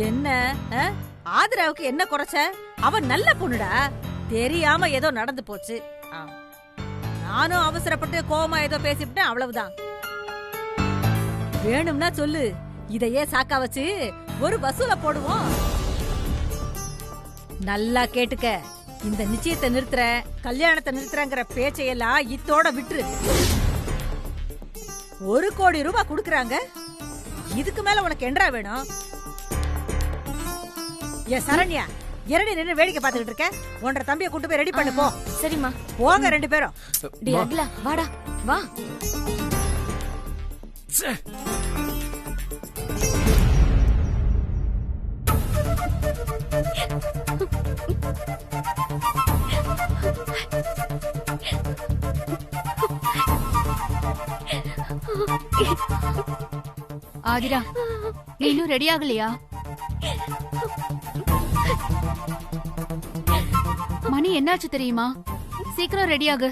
என்ன ஆதிராவுக்கு என்ன குறைச்ச? அவ நல்ல பொண்ணுடா. தெரியாம ஏதோ நடந்து போச்சு. நானும் அவசரப்பட்டு கோவமா ஏதோ பேசிவிட்டேன், அவ்வளவுதான். வேணும்னா சொல்லு, இதையே சாக்கா வச்சு ஒரு வசூல போடுவோம். நல்லா கேட்டுக்க, இந்த நிச்சயத்தை நிறுத்துற, கல்யாணத்தை நிறுத்துறங்கிற பேச்சையெல்லாம் இத்தோட விட்டுரு. 1 கோடி ரூபாய் குடுக்கறாங்க, இதுக்கு மேல உனக்கு என்னடா வேணும்? ஏ சரண்யா, இரடி நின்னு வேடிக்கை பார்த்துக்கிட்டு இருக்க. உன்ற தம்பியை கூட்டு போய் ரெடி பண்ணு போ. சரிம்மா. போங்க 2 பேரும். டேய் அகிலா, வாடா வா. ஆதிரா, நீ இன்னும் ரெடி ஆகலையா? மணி என்னாச்சு தெரியுமா? சீக்கிரம் ரெடி ஆகு.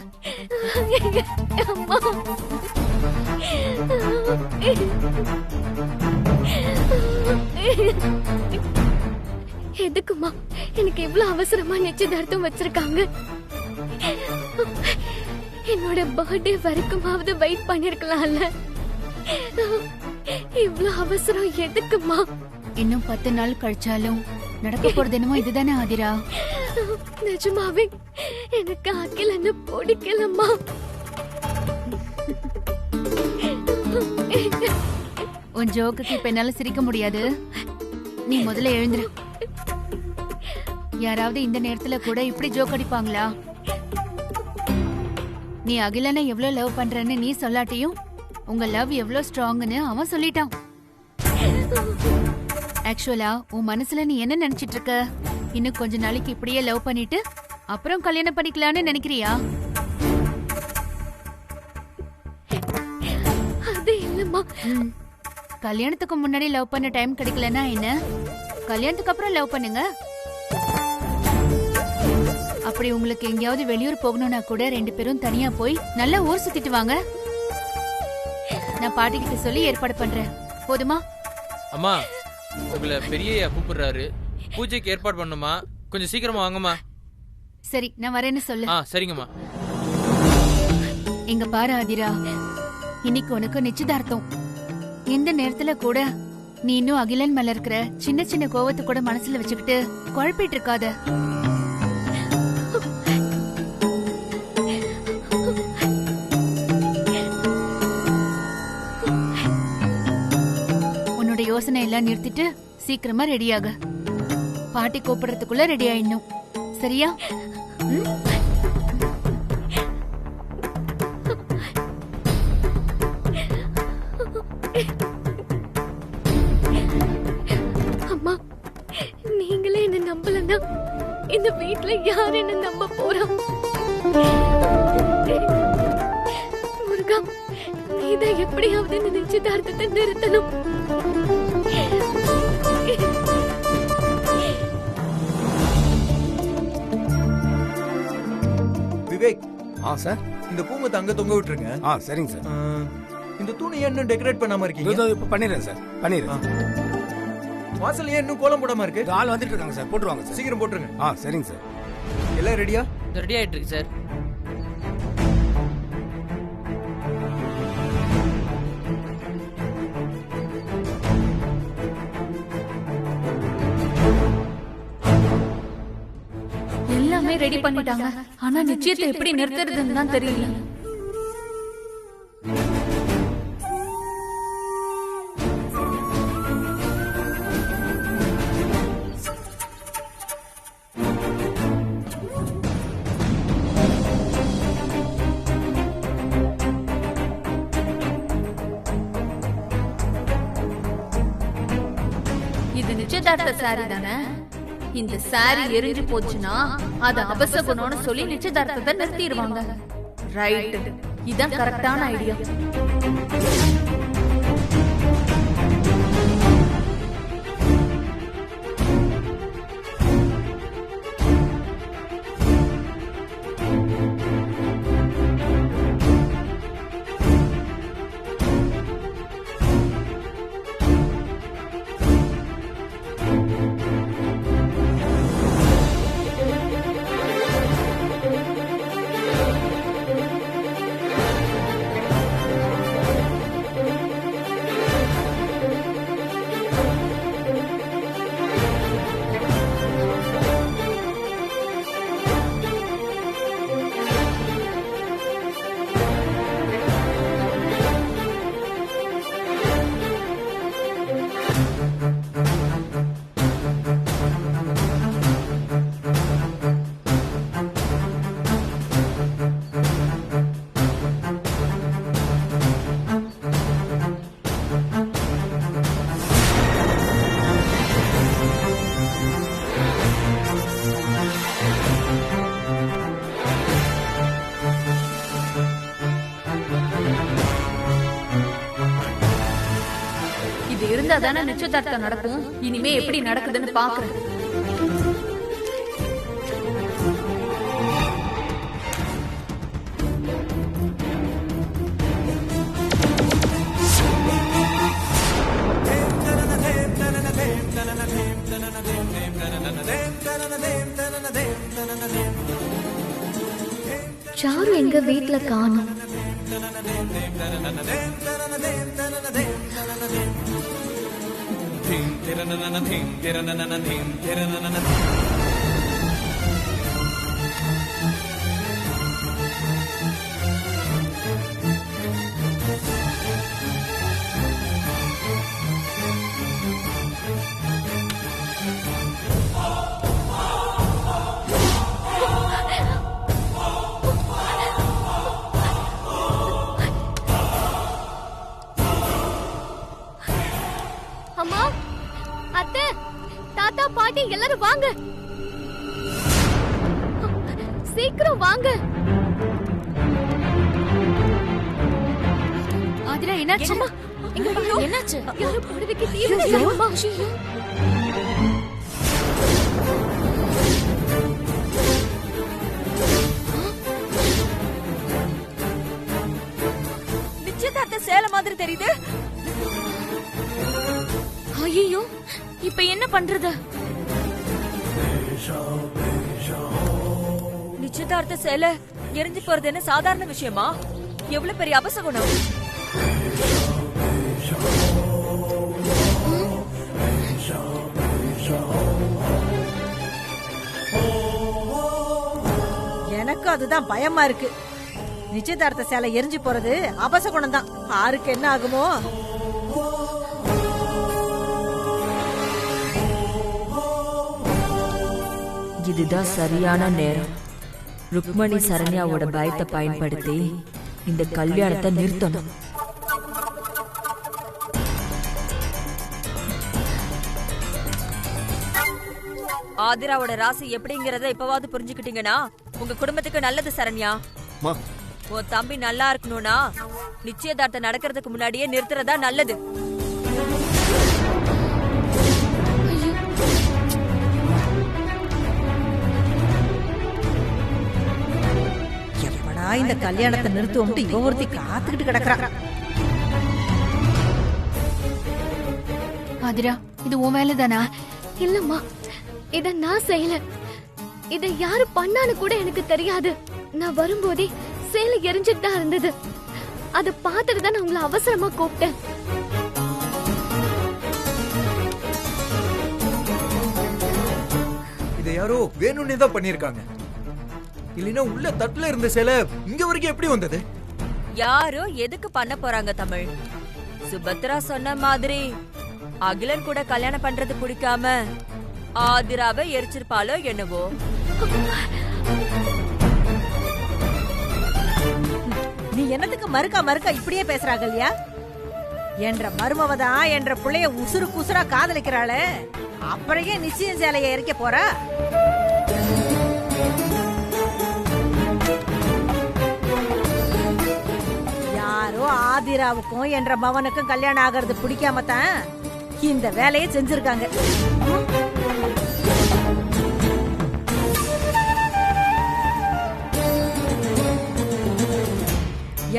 எதுக்குமா எனக்கு இவ்வளவு அவசரமா நிச்சயதார்த்தம் வச்சிருக்காங்க? என்னோட பர்த்டே வரைக்குமாவது வெயிட் பண்ணிருக்கலாம்ல. இவ்வளவு அவசரம் எதுக்குமா? இன்னும் 10 நாள் கழிச்சாலும் நடக்க போறது என்னமோ இதுதானே ஆதிரா? நிஜமாவே எனக்கு அகிலன்னு பிடிக்கலம்மா. உன் ஜோக்குக்கு இப்ப என்னால சிரிக்க முடியாது. நீ முதல்ல எழுந்துரு. யாராவது இந்த நேரத்துல கூட இப்படி ஜோக் அடிப்பாங்களா? நீ அகிலனை எவ்வளவு லவ் பண்றன்னு நீ சொல்லாட்டியும் உங்க லவ் எவ்வளவு ஸ்ட்ராங்னு அவன் சொல்லிட்டான். ஆக்சுவலா உன் மனசுல நீ என்ன நினைச்சிட்டு இருக்க? இன்னும் கொஞ்ச நாளைக்கு இப்படியே லவ் பண்ணிட்டு அப்புறம் கல்யாணம் பண்ணிக்கலாம்னு நினைக்கிறியா? அது இல்லம்மா. கல்யாணத்துக்கு முன்னாடி லவ் பண்ண டைம் கிடைக்கலன்னா என்ன, கல்யாணத்துக்கு அப்புறம் லவ் பண்ணுங்க. அப்படி உங்களுக்கு எங்கேயாவது வெளியூர் போகணும்னா கூட 2 பேரும் தனியா போய் நல்லா ஊர் சுத்திட்டு வாங்க. நான் பாட்டி கிட்ட சொல்லி ஏற்பாடு பண்றேன். போதுமா? அம்மா, உங்களை பெரியய்யா கூப்பிடுறாரு. பூஜைக்கு ஏற்பாடு பண்ணுமா, கொஞ்சம் சீக்கிரமா வாங்கம்மா. சரி, நான் வரேன்னு சொல்லு. சரிங்கம்மா. இங்க பாரு ஆதிரா, இன்னைக்கு உனக்கு நிச்சயதார்த்தம். எந்த நேரத்துல கூட நீ இன்னும் அகிலன் மேல இருக்கிற சின்ன சின்ன கோவத்தை கூட மனசுல வச்சுக்கிட்டு குழப்பிட்டு இருக்காத. உன்னோட யோசனை எல்லாம் நிறுத்திட்டு சீக்கிரமா ரெடியாக. பாட்டி கூப்பிடுறதுக்குள்ள ரெடி ஆயிடணும். சரியா? அம்மா, நீங்களே என்ன நம்பலன்னா இந்த வீட்ல யார் என்ன நம்ப போறா? முருகா, நீதான் எப்படியாவது இந்த நிச்சயதார்த்தத்தை நிறுத்தணும். விவேக். சார், இந்த பூமத்தை அங்க தொங்க விட்டுருங்க. சரிங்க சார். இந்த தூணை ஏன் இன்னும் டெக்கரேட் பண்ணாம இருக்கீங்க? இப்ப பண்ணிடுறேன் சார், பண்ணிடுறேன். வாசல் ஏன் இன்னும் கோலம் போடாம இருக்கு? ஆள் வந்துட்டு இருக்காங்க சார், போட்டுருவாங்க சார். சீக்கிரம் போட்டுருங்க. சரிங்க சார். எல்லாம் ரெடியா? ரெடி ஆயிட்டு இருக்கு சார். எல்லாமே ரெடி பண்ணிட்டாங்க. ஆனா நிச்சயத்தை எப்படி நிறுத்துறதுன்னு தான் தெரியல. இது நிச்சயதார்த்த சாரி தானே? இந்த சாரி எரிஞ்சு போச்சுன்னா அது அபசகுணம்னு சொல்லி நிச்சயதார்த்தத்தை நிறுத்திடுவாங்க. ரைட், இதான் கரெக்டான ஐடியா. தெரிஞ்சாதானே நிச்சயதார்த்தம் நடக்கும். இனிமே எப்படி நடக்குதுன்னு பாக்குறேன். சாரு எங்க வீட்ல காணோம். அம்மா, அத்தை, தாத்தா, பாட்டி எல்லாரும் வாங்க. சீக்கிரம் வாங்க. ஆதிரா என்னாச்சு? அம்மா, இங்க பாரு. என்னாச்சு? யாரோ புடவைக்கு தீ வச்சிருக்காங்கம்மா. நிச்சயதார்த்த சேலை மாதிரி தெரியுது. ஐயோ, இப்ப என்ன பண்றது? நிச்சயதார்த்த சேலை எரிஞ்சு போறது என்ன சாதாரண விஷயமா? எவ்வளவு பெரிய அபசகுணம். எனக்கு அதுதான் பயமா இருக்கு. நிச்சயதார்த்த சேலை எரிஞ்சு போறது அபசகுணம் தான். யாருக்கு என்ன ஆகுமோ? இதுதான் சரியான நேரம். ருக்மணி சரண்யாவோட பயத்தை பயன்படுத்தி இந்த கல்யாணத்தை நிறுத்தணும். ஆதிராவோட ராசி எப்படிங்கறத இப்பவாவது புரிஞ்சுக்கிட்டீங்கன்னா உங்க குடும்பத்துக்கு நல்லது. சரண்யா, உன் தம்பி நல்லா இருக்கணும்னா நிச்சயதார்த்தம் நடக்கிறதுக்கு முன்னாடியே நிறுத்துறதா நல்லது. எப்படா இந்த கல்யாணத்தை நிறுத்துவோம் இவ ஒருத்தி காத்துக்கிட்டு கிடக்குறா. ஆதிரா, இது உன் வேலைதானா? இல்லம்மா, இத நான் செய்யல. இத யாரு பண்ணான்னு கூட எனக்கு தெரியாது. நான் வரும்போதே சேலை எரிஞ்சிட்டு தான் இருந்தது. அத பார்த்துட்டு தான் நான் உங்களை அவசரமா கூப்பிட்டேன். இதை யாரோ வேணும்னே தான் பண்ணிருக்காங்க. இல்லைன்னா உள்ள தட்டுல இருந்த சேலை இங்க வரைக்கும் எப்படி வந்தது? யாரோ எதுக்கு பண்ண போறாங்க தமிழ்? சுபத்ரா சொன்ன மாதிரி அகிலன் கூட கல்யாணம் பண்றது பிடிக்காம ஆதிராவை எரிச்சிருப்பாளோ என்னவோ. நீ என்னத்துக்கு மறுக்கா இப்படியே பேசுறாங்க இல்லையா? என்ற மருமவதான் என்ற பிள்ளைய உசுறு குசுரா காதலிக்கிறாளே, அப்புறையே நிச்சயம் சேலையை எரிக்க போறா? யாரோ ஆதிராவுக்கும் என்ற மவனுக்கும் கல்யாணம் ஆகிறது பிடிக்காம தான் இந்த வேலையை செஞ்சிருக்காங்க.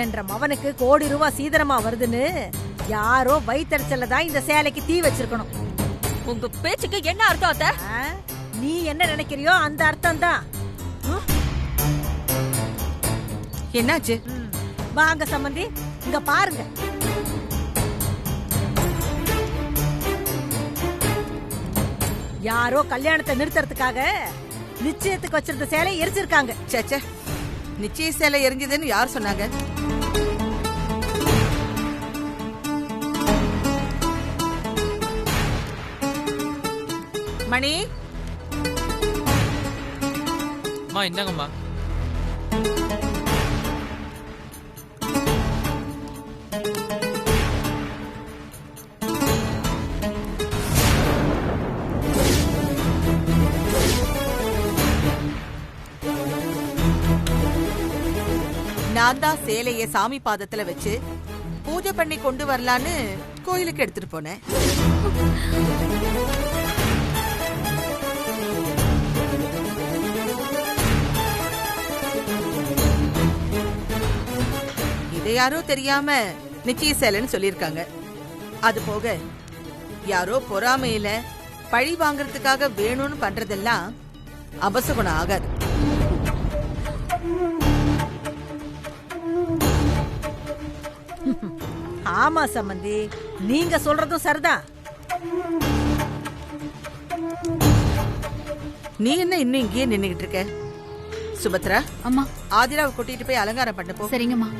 என்ற மவனுக்கு கோடி ரூபாய் சீதனமா வருதுன்னு யாரோ வயித்தறிச்சல தான் இந்த சேலைக்கு தீ வச்சிருக்கணும். உங்க பேச்சுக்கு என்ன அர்த்தம் அத்த? நீ என்ன நினைக்கிறியோ அந்த அர்த்தம் தான். என்னாச்சு? வாங்க சம்பந்தி, இங்க பாருங்க. யாரோ கல்யாணத்தை நிறுத்துறதுக்காக நிச்சயத்துக்கு வச்சிருந்த சேலை எரிச்சிருக்காங்க. சேச்சே, நிச்சய சேலை எரிஞ்சதுன்னு யார் சொன்னாங்க? மணி, அம்மா இந்தாங்கம்மா. நான் தான் சேலைய சாமி பாதத்துல வச்சு பூஜை பண்ணி கொண்டு வரலான்னு கோயிலுக்கு எடுத்துட்டு போனேன். இதை யாரோ தெரியாம நிச்சய சேலைன்னு சொல்லியிருக்காங்க. அது போக யாரோ பொறாமையில பழி வாங்கறதுக்காக வேணும்னு பண்றதெல்லாம் அபசகுணம் ஆகாது. ஆமா சம்பந்தி, நீங்க சொல்றதும் சரிதான். நீ என்ன இன்னும் இங்கேயே நின்னுகிட்டு இருக்க? சுபத்ரா, அம்மா ஆதிராவை கூட்டிட்டு போய் அலங்காரம் பண்ண போ. சரிங்கம்மா.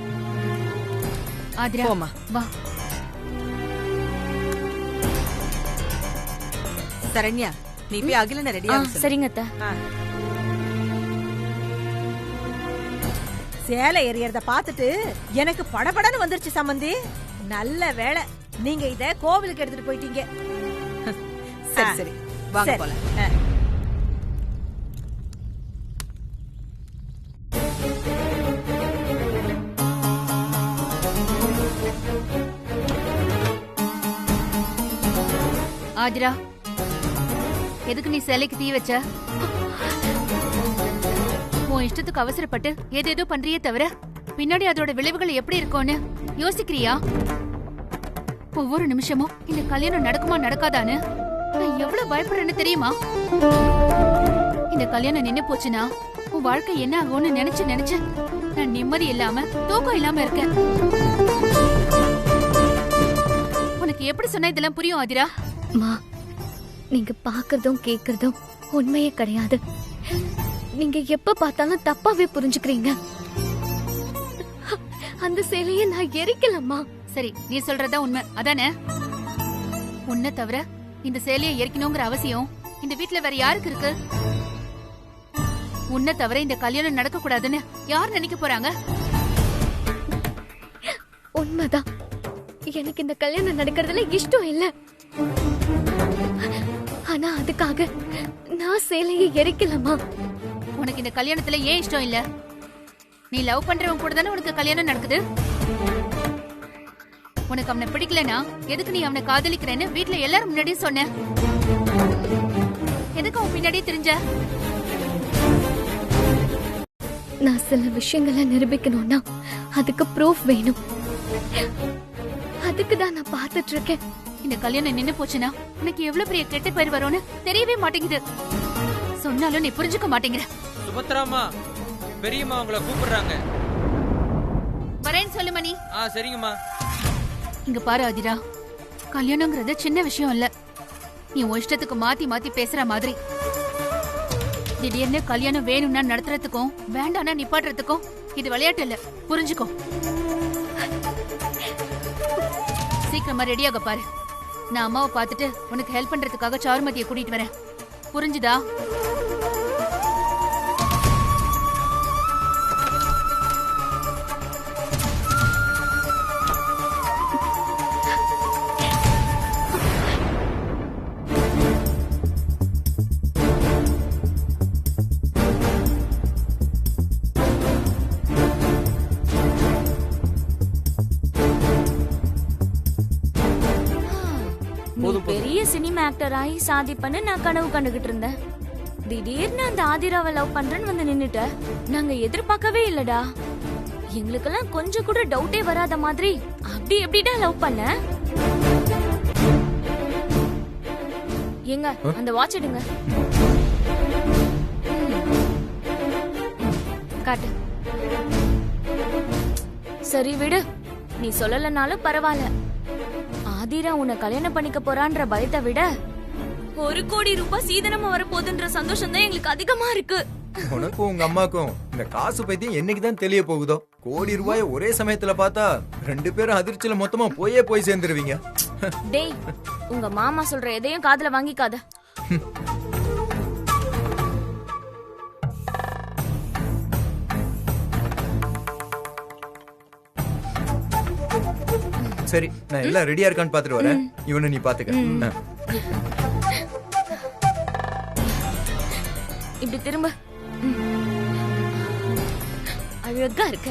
ஆதிரா போமா. வா. சரண்யா, நீ போய் அகிலனை ரெடியா சரிங்க அத்தை. சேலை எறியறத பார்த்துட்டு எனக்கு படபடன்னு வந்துருச்சு சம்பந்தி. நல்ல வேளை நீங்க இத கோவிலுக்கு எடுத்துட்டு போயிட்டீங்க. சரி சரி, வாங்க சரி. போலாம். ஆதிரா, எதுக்கு நீ சேலைக்கு தீ வச்ச? உன் இஷ்டத்துக்கு அவசரப்பட்டு ஏதேதோ பண்றியே தவிர பின்னாடி அதோட விளைவுகள் எப்படி இருக்கும்னு யோசிக்கிறியா? ஒவ்வொரு நிமிஷமும் இந்த கல்யாணம் நடக்குமா நடக்காதான்னு நான் எவ்வளவு பயப்படுறேன்னு தெரியுமா? இந்த கல்யாணம் நின்னு போச்சுன்னா உன் வாழ்க்கை என்ன ஆகும்னு நினைச்சு நினைச்சு நான் நிம்மதி இல்லாம தூக்கம் இல்லாம இருக்கேன். உனக்கு எப்படி சொன்ன இதெல்லாம் புரியும் ஆதிரா? மா, நீங்க பாக்குறதும் கேக்குறதும் உண்மையே கிடையாது. நீங்க எப்ப பார்த்தாலும் தப்பாவே புரிஞ்சுக்கிறீங்க. அந்த சேலையை நான் எரிக்கலம்மா. சரி, நீ சொல்றதா உண்மை அதானே? உன்னை தவிர இந்த சேலையை எரிக்கணுங்கிற அவசியம் இந்த வீட்டுல வேற யாருக்கு இருக்கு? உன்னை தவிர இந்த கல்யாணம் நடக்க கூடாதுன்னு யார் நினைக்க போறாங்க? உண்மைதான், எனக்கு இந்த கல்யாணம் நடக்கிறதுல இஷ்டம் இல்ல. ஆனா அதுக்காக நான் சேலையை எரிக்கலம்மா. உனக்கு இந்த கல்யாணத்துல ஏன் இஷ்டம் இல்ல? நீ லவ் பண்றவன் கூட தானே உனக்கு கல்யாணம் நடக்குது. உனக்கு அவனை பிடிக்கலனா எதுக்கு நீ அவனை காதலிக்கிறேன்னு வீட்டுல எல்லாரும் முன்னாடியே சொன்ன? எதுக்கு அவன் பின்னாடியே தெரிஞ்ச? நான் சில விஷயங்களை நிரூபிக்கணும்னா அதுக்கு ப்ரூஃப் வேணும். அதுக்கு தான் நான் பார்த்துட்டு இருக்கேன். இந்த கல்யாணம் நின்னு போச்சுன்னா உனக்கு எவ்வளவு பெரிய கெட்ட பேர் வரும்னு தெரியவே மாட்டேங்குது. சொன்னாலும் நீ புரிஞ்சுக்க மாட்டேங்கிற. சுபத்ராமா, பெரியம்மா உங்களை கூப்பிடுறாங்க. வரேன்னு சொல்லு மணி. சரிங்கம்மா. இங்க பாரு ஆதிரா, கல்யாணங்கிறது சின்ன விஷயம் இல்ல. நீ உன் இஷ்டத்துக்கு மாத்தி மாத்தி பேசுற மாதிரி. திடீர்னு கல்யாணம் வேணும்னா நடத்துறதுக்கும் வேண்டாம்னா நிப்பாட்டுறதுக்கும் இது விளையாட்டு இல்ல, புரிஞ்சுக்கோ. சீக்கிரமா ரெடியாக பாரு. நான் அம்மாவை பார்த்துட்டு உனக்கு ஹெல்ப் பண்றதுக்காக சாருமதியை கூட்டிட்டு வரேன். புரிஞ்சுதா? பெரிய சினிமா ஆக்டர் ஆகி சாதிப்பன்னு நான் கனவு கண்டுகிட்டு இருந்தேன். திடீர்னு அந்த ஆதிராவை லவ் பண்றேன்னு வந்து நின்னுட்ட. நாங்க எதிர்பார்க்கவே இல்லடா. எங்களுக்கெல்லாம் கொஞ்சம் கூட டவுட்டே வராத மாதிரி அப்படி எப்படிடா லவ் பண்ண? எங்க அந்த வாட்ச் எடுங்க, காட்டு. சரி விடு, நீ சொல்லலனாலும் பரவாயில்ல. ஆதிரா உன்னை கல்யாணம் பண்ணிக்க போறான்ற பயத்தை விட 1 கோடி ரூபாய் சீதனமா வரப்போகுதுன்ற சந்தோஷம் தான் எங்களுக்கு அதிகமா இருக்கு. உனக்கும் உங்க அம்மாக்கும் இந்த காசு பத்தியும் என்னைக்குதான் தெரிய போகுதோ. கோடி ரூபாய ஒரே சமயத்துல பார்த்தா 2 பேரும் அதிர்ச்சியில மொத்தமா போய் சேர்ந்துருவீங்க. டேய், உங்க மாமா சொல்ற எதையும் காதுல வாங்கிக்காத. சரி, நான் எல்லாம் ரெடியா இருக்கான்னு பாத்துட்டு வரேன். இவனை நீ பாத்துக்க. இப்படி திரும்ப. அழகா இருக்க.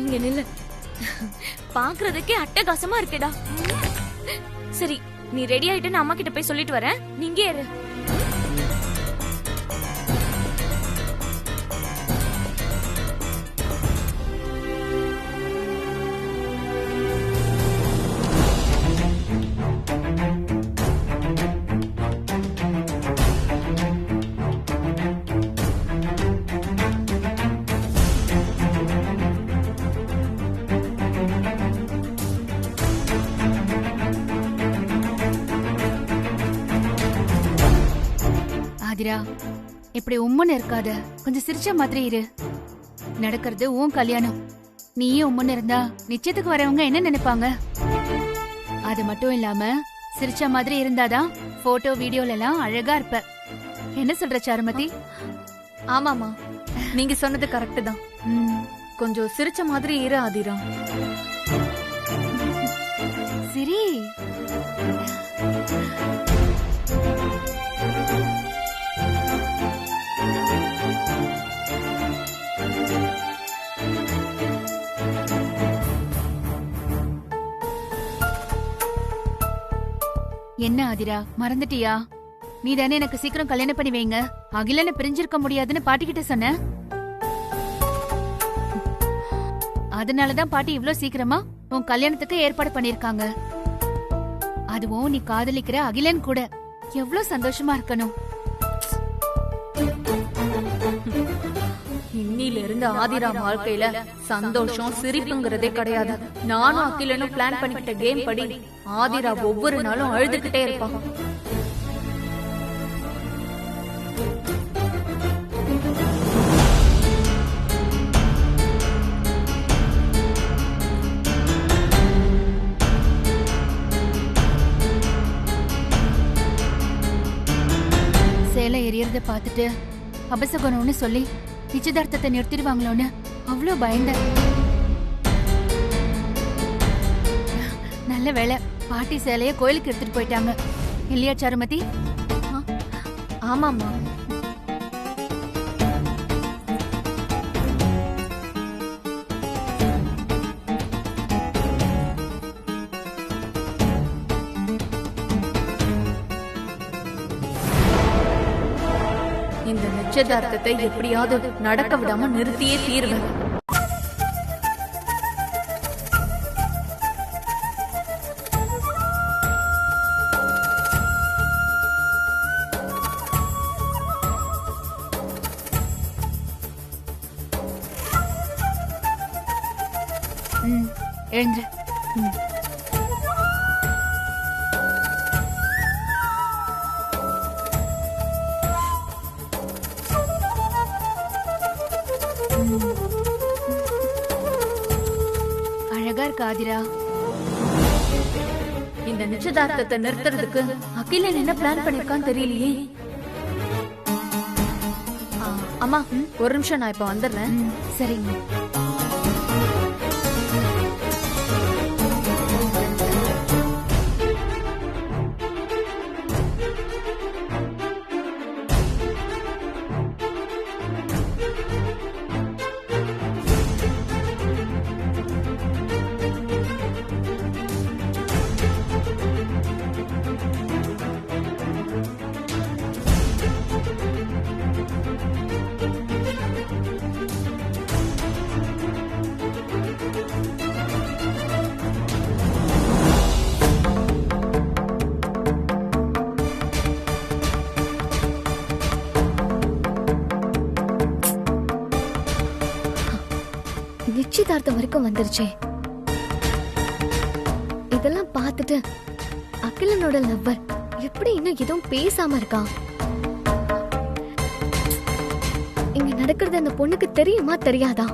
இங்க நில்லு. பாக்குறதுக்கே அட்டகாசமா இருக்குடா. சரி, நீ ரெடி ஆயிட்டு நான் அம்மா கிட்ட போய் சொல்லிட்டு வரேன். நீங்க ஏறு. ஆதிரா, இப்படி உம்மன்னு இருக்காத, கொஞ்சம் சிரிச்ச மாதிரி இரு. நடக்கிறது உன் கல்யாணம். நீயே உம்மன்னு இருந்தா நிச்சயத்துக்கு வரவங்க என்ன நினைப்பாங்க? அது மட்டும் இல்லாம சிரிச்ச மாதிரி இருந்தாதான் போட்டோ வீடியோல எல்லாம் அழகா இருப்ப. என்ன சொல்ற சாருமதி? ஆமாமா, நீங்க சொன்னது கரெக்ட் தான். கொஞ்சம் சிரிச்ச மாதிரி இரு ஆதிரா. சரி. என்ன ஆதிரா, மறந்துட்டியா? நீ தானே எனக்கு சீக்கிரம் கல்யாணம் பண்ணி வைங்க, அகிலனை பிரிஞ்சிருக்க முடியாதுன்னு பாட்டி கிட்ட சொன்ன. அதனாலதான் பாட்டி இவ்ளோ சீக்கிரமா உன் கல்யாணத்துக்கு ஏற்பாடு பண்ணிருக்காங்க. அதுவும் நீ காதலிக்கிற அகிலன் கூட. எவ்வளவு சந்தோஷமா இருக்கணும். இன்னில இருந்து ஆதிரா வாழ்க்கையில சந்தோஷம் சிரிப்புங்கிறதே கிடையாது. நானும் அகிலனும் பிளான் பண்ணிக்கிட்ட கேம் படி ஆதிரா ஒவ்வொரு நாளும் அழுதுகிட்டே இருப்பான். சேலை எரியறத பாத்துட்டு அபசகுணம்னு சொல்லி நிச்சயதார்த்தத்தை நிறுத்திடுவாங்களோன்னு அவ்வளோ பயந்தேன். நல்ல வேளை பாட்டி சேலைய கோயிலுக்கு எடுத்துட்டு போயிட்டாங்க. இல்லையா சாருமதி? ஆமாமா. இந்த நிச்சயதார்த்தத்தை எப்படியாவது நடக்க விடாம நிறுத்தியே தீர்வேன். எழுந்துரு. அழகா இருக்கு ஆதிரா. இந்த நிச்சயதார்த்தத்தை நிறுத்துறதுக்கு அகிலன் என்ன பிளான் பண்ணிருக்கான்னு தெரியலையே. அம்மா, ஒரு நிமிஷம், நான் இப்ப வந்துடுறேன். சரிங்க. நிச்சயதார்த்தம் வரைக்கும் வந்துருச்சே. இதெல்லாம் பார்த்துட்டு அகிலனோட லவ்வர் எப்படி இன்னும் எதுவும் பேசாம இருக்கான்? இங்க நடக்கிறது அந்த பொண்ணுக்கு தெரியுமா தெரியாதா?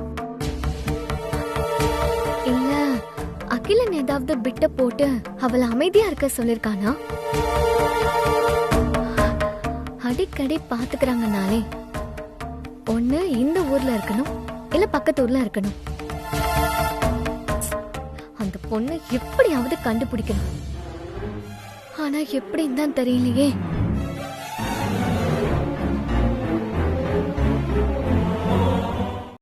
இல்ல அகிலன் ஏதாவது பிட்ட போட்டு அவளை அமைதியா இருக்க சொல்லிருக்கானா? அடிக்கடி பாத்துக்கிறாங்கனாலே ஒண்ணு இந்த ஊர்ல இருக்கணும், இல்ல பக்கத்து ஊர்ல இருக்கணும். அந்த பொண்ணை எப்படியாவது கண்டுபிடிக்கணும். ஆனா எப்படின்னு தான் தெரியலையே.